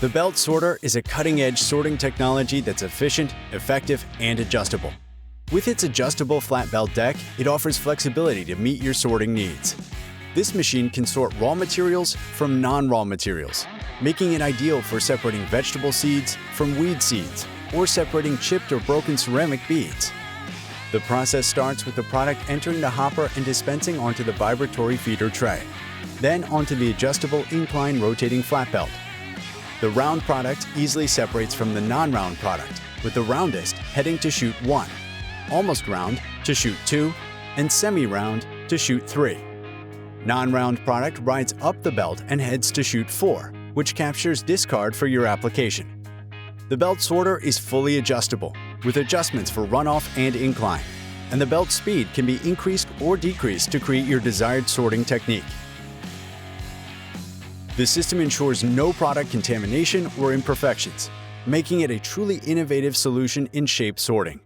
The belt sorter is a cutting-edge sorting technology that's efficient, effective, and adjustable. With its adjustable flat belt deck, it offers flexibility to meet your sorting needs. This machine can sort raw materials from non-raw materials, making it ideal for separating vegetable seeds from weed seeds or separating chipped or broken ceramic beads. The process starts with the product entering the hopper and dispensing onto the vibratory feeder tray, then onto the adjustable incline rotating flat belt. The round product easily separates from the non-round product, with the roundest heading to chute 1, almost round to chute 2, and semi-round to chute 3. Non-round product rides up the belt and heads to chute 4, which captures discard for your application. The belt sorter is fully adjustable, with adjustments for runoff and incline, and the belt speed can be increased or decreased to create your desired sorting technique. The system ensures no product contamination or imperfections, making it a truly innovative solution in shape sorting.